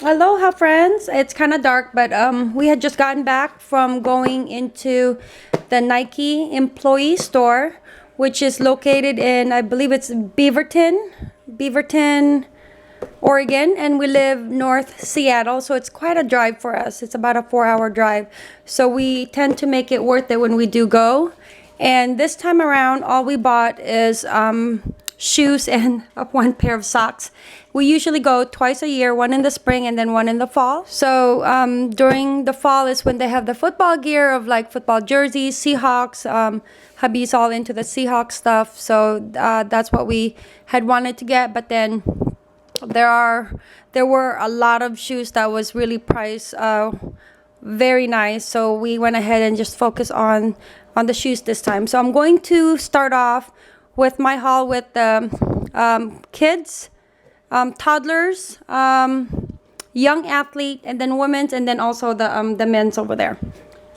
Aloha friends, it's kind of dark, but we had just gotten back from going into the Nike employee store, which is located in, I believe it's Beaverton, Oregon, and we live north Seattle, so it's quite a drive for us. It's about a 4-hour drive, so we tend to make it worth it when we do go. And this time around, all we bought is shoes and one pair of socks. We usually go twice a year, one in the spring and then one in the fall. So during the fall is when they have the football gear of like football jerseys, Seahawks. Hubby's all into the Seahawks stuff, so that's what we had wanted to get. But then there were a lot of shoes that was really priced very nice, so we went ahead and just focused on the shoes this time. So I'm going to start off with my haul with the kids, toddlers, young athlete, and then women's, and then also the men's over there.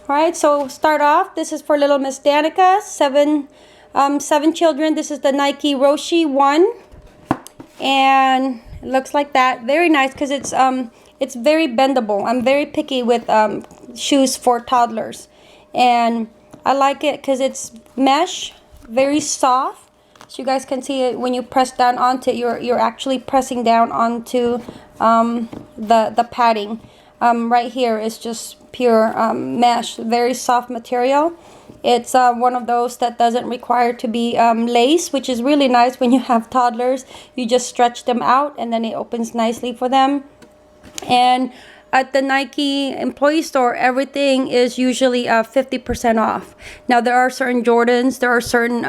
All right, so start off. This is for little Miss Danica, seven children. This is the Nike Roshi 1, and it looks like that. Very nice because it's very bendable. I'm very picky with shoes for toddlers, and I like it because it's mesh, very soft. So you guys can see it when you press down onto it. You're actually pressing down onto the padding. Right here is just pure mesh, very soft material. It's one of those that doesn't require to be laced, which is really nice when you have toddlers. You just stretch them out and then it opens nicely for them. And at the Nike employee store, everything is usually 50% off. Now there are certain Jordans, there are certain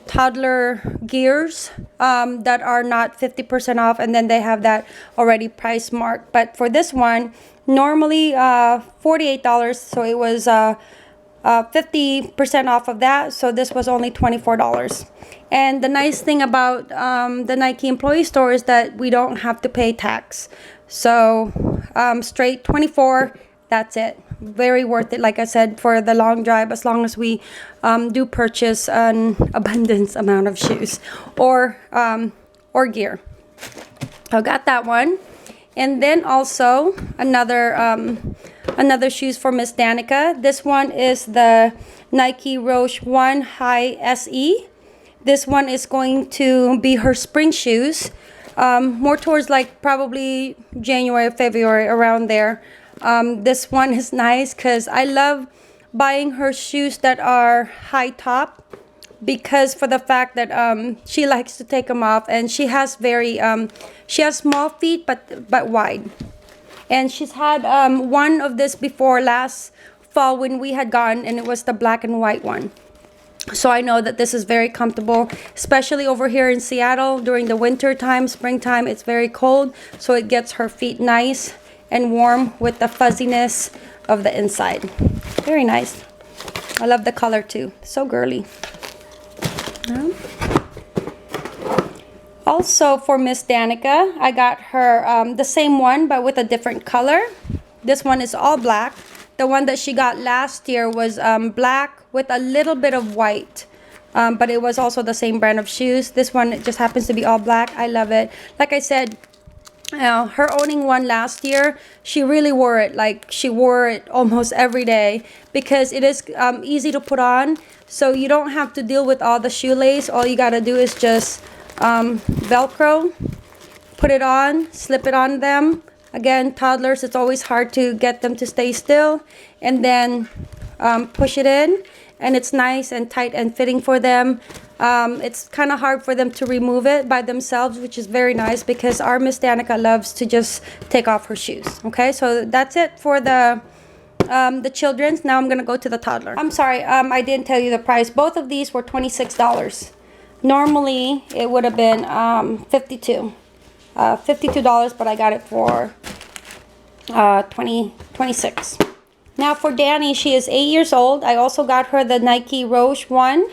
toddler gears that are not 50% off, and then they have that already price marked. But for this one, normally $48, so it was 50% off of that, so this was only $24. And the nice thing about the Nike employee store is that we don't have to pay tax, so straight 24, that's it. Very worth it, like I said, for the long drive, as long as we do purchase an abundance amount of shoes or gear. I got that one. And then also another shoes for Miss Danica. This one is the Nike Roche 1 High SE. This one is going to be her spring shoes, more towards like probably January, February, around there. This one is nice because I love buying her shoes that are high top, because for the fact that she likes to take them off, and she has she has small feet but wide. And she's had one of this before last fall when we had gone, and it was the black and white one. So I know that this is very comfortable, especially over here in Seattle during the winter time, springtime. It's very cold, so it gets her feet nice and warm with the fuzziness of the inside. Very nice. I love the color too. So girly. Also for Miss Danica, I got her the same one but with a different color. This one is all black. The one that she got last year was black with a little bit of white. But it was also the same brand of shoes. This one, it just happens to be all black. I love it. Like I said, her owning one last year, she really wore it. Like she wore it almost every day because it is easy to put on, so you don't have to deal with all the shoelace. All you gotta do is just Velcro, put it on, slip it on them. Again, toddlers, it's always hard to get them to stay still, and then push it in, and it's nice and tight and fitting for them. It's kind of hard for them to remove it by themselves, which is very nice because our Miss Danica loves to just take off her shoes. Okay, so that's it for the children's. Now I'm gonna go to the toddler. I'm sorry, I didn't tell you the price. Both of these were $26. Normally it would have been $52, but I got it for $26. Now for Danny, she is 8 years old. I also got her the Nike Roche 1.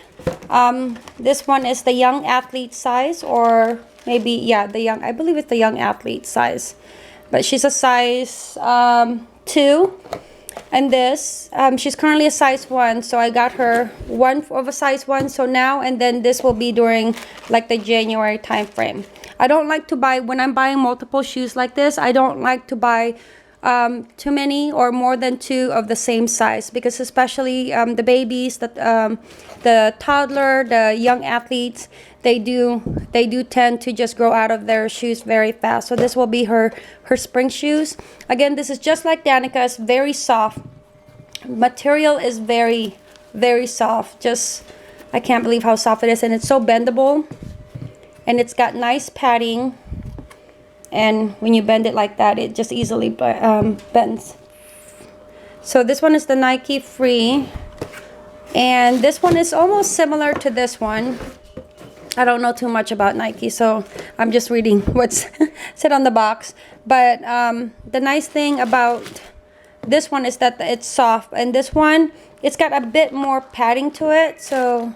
This one is the young athlete size, or maybe, yeah, I believe it's the young athlete size. But she's a size 2. And this, she's currently a size 1, so I got her one of a size 1, so now, and then this will be during like the January time frame. I don't like to buy, when I'm buying multiple shoes like this, I don't like to buy too many or more than 2 of the same size, because especially the babies, the toddler, the young athletes, they do tend to just grow out of their shoes very fast. So this will be her spring shoes. Again, this is just like Danica's, very soft. Material is very, very soft. Just, I can't believe how soft it is, and it's so bendable, and it's got nice padding. And when you bend it like that, it just easily bends. So this one is the Nike Free. And this one is almost similar to this one. I don't know too much about Nike, so I'm just reading what's said on the box. But the nice thing about this one is that it's soft. And this one, it's got a bit more padding to it. So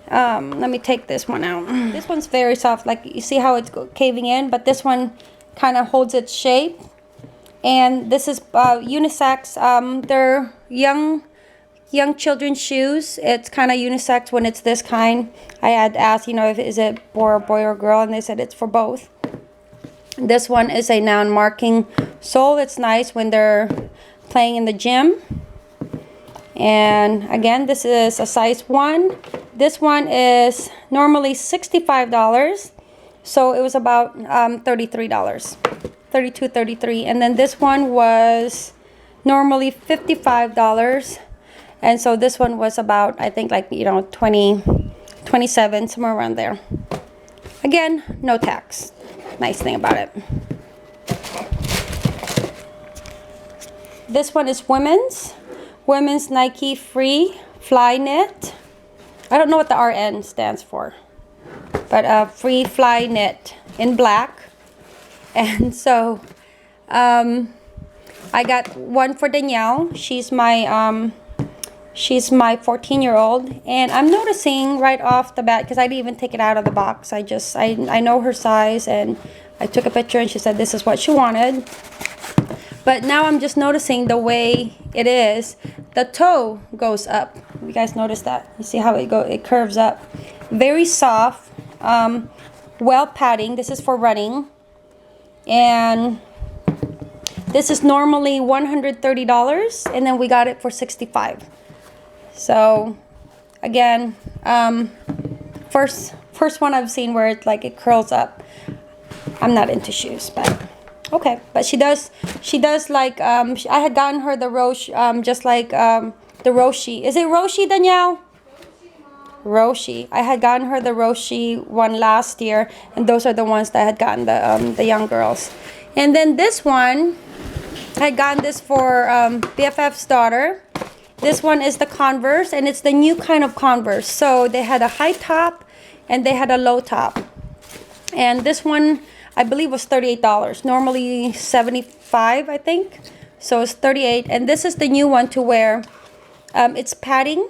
let me take this one out. This one's very soft, like you see how it's caving in, but this one kind of holds its shape. And this is unisex. They're young children's shoes. It's kind of unisex when it's this kind. I had asked, you know, if is it for a boy or girl, and they said it's for both. This one is a noun marking sole. It's nice when they're playing in the gym. And again, this is a size 1. This one is normally $65, so it was about $33, $32, $33. And then this one was normally $55, and so this one was about, I think, like, you know, 20, 27, somewhere around there. Again, no tax. Nice thing about it. This one is women's Nike Free Flyknit. I don't know what the RN stands for, but Free Flyknit in black. And so I got one for Danielle. She's my 14-year-old, and I'm noticing right off the bat, because I didn't even take it out of the box. I know her size, and I took a picture, and she said this is what she wanted. But now I'm just noticing the way it is. The toe goes up. You guys notice that? You see how it curves up. Very soft. Well padding. This is for running. And this is normally $130, and then we got it for $65. So again, first one I've seen where it curls up. I'm not into shoes, but okay. But she does like, I had gotten her the Roche, just like the Roshi. Is it Roshi, Danielle? Roshi. I had gotten her the Roshi one last year, and those are the ones that I had gotten the young girls. And then this one, I had gotten this for BFF's daughter. This one is the Converse, and it's the new kind of Converse. So they had a high top and they had a low top. And this one, I believe, was $38. Normally $75, I think. So it's $38. And this is the new one to wear. It's padding.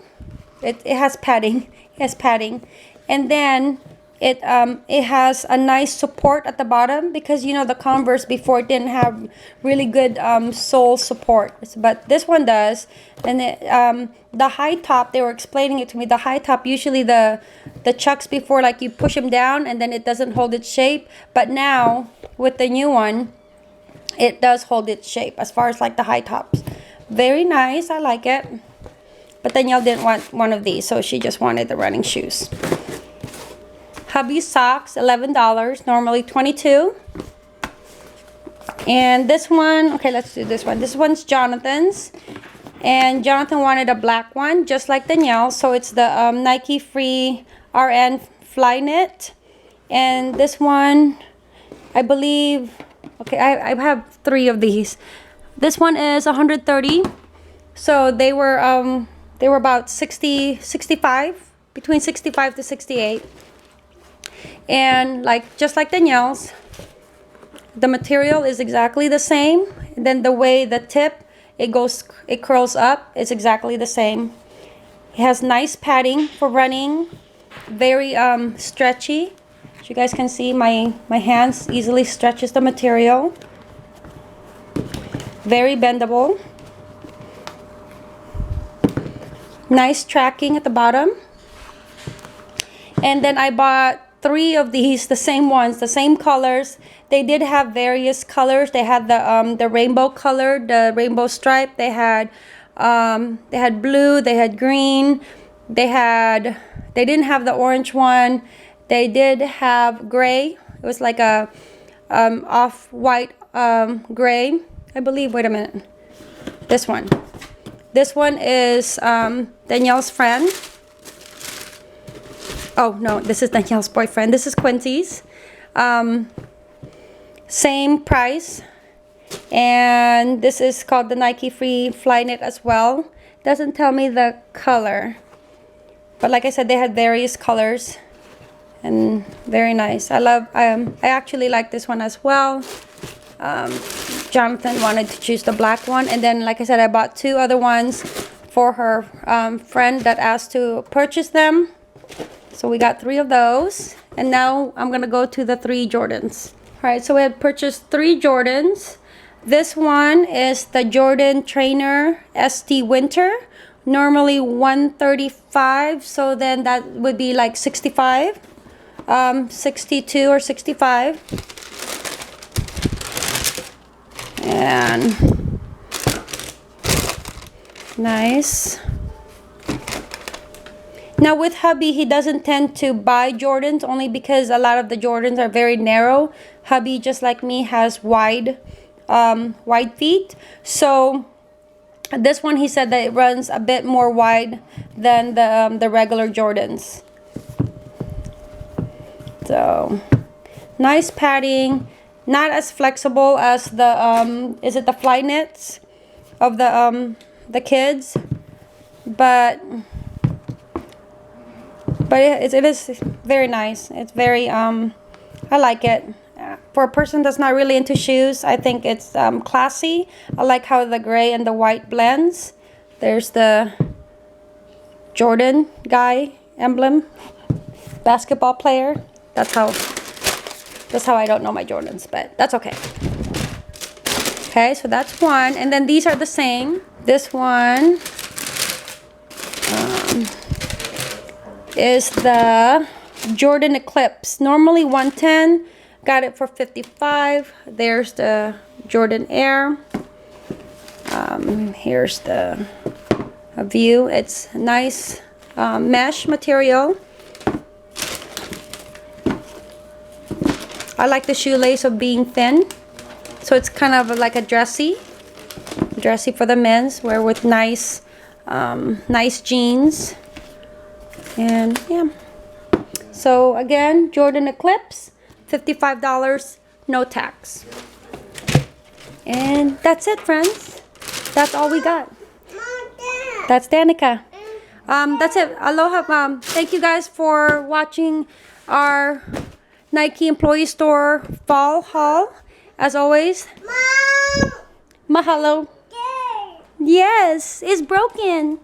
It has padding. It has padding. And then it has a nice support at the bottom, because you know the Converse before didn't have really good sole support, but this one does. And the high top, they were explaining it to me, the high top, usually the chucks before, like you push them down and then it doesn't hold its shape, but now with the new one it does hold its shape as far as like the high tops. Very nice. I like it. But Danielle didn't want one of these, so she just wanted the running shoes. Hubby socks, $11, normally $22. And this one, okay, let's do this one. This one's Jonathan's. And Jonathan wanted a black one, just like Danielle. So it's the Nike Free RN Flyknit. And this one, I believe, okay, I have 3 of these. This one is $130. So they were about 65, between 65 to 68. And just like Danielle's, the material is exactly the same. And then the way the tip, it curls up, is exactly the same. It has nice padding for running, very stretchy. As you guys can see, my hands easily stretches the material. Very bendable. Nice tracking at the bottom. And then I bought 3 of these, the same ones, the same colors. They did have various colors. They had the rainbow color, the rainbow stripe. They had blue, they had green, they didn't have the orange one. They did have gray. It was like a off-white gray, I believe. Wait a minute. This one is Danielle's friend. Oh no, this is Danielle's boyfriend. This is Quincy's. Same price. And this is called the Nike Free Flyknit as well. Doesn't tell me the color. But like I said, they had various colors. And very nice. I actually like this one as well. Jonathan wanted to choose the black one. And then, like I said, I bought 2 other ones for her friend that asked to purchase them. So we got 3 of those. And now I'm going to go to the 3 Jordans. Alright, so we had purchased 3 Jordans. This one is the Jordan Trainer ST Winter. Normally $135. So then that would be like $65. 62 or 65. And nice. Now with hubby, he doesn't tend to buy Jordans only because a lot of the Jordans are very narrow. Hubby, just like me, has wide feet. So this one, he said that it runs a bit more wide than the regular Jordans. So nice padding, not as flexible as the is it the Flyknits of the kids, but it is very nice. It's very I like it. For a person that's not really into shoes, I think it's classy. I like how the gray and the white blends. There's the Jordan guy emblem, basketball player. That's how I don't know my Jordans, but that's okay. Okay, so that's one. And then these are the same. This one is the Jordan Eclipse. Normally $110. Got it for $55. There's the Jordan Air. Here's the view. It's nice mesh material. I like the shoelace of being thin. So it's kind of like a dressy for the men's, wear with nice jeans. And yeah. So again, Jordan Eclipse, $55, no tax. And that's it, friends. That's all we got. That's Danica. That's it. Aloha. Thank you guys for watching our Nike Employee Store Fall Haul. As always, Mahalo. Yes, it's broken.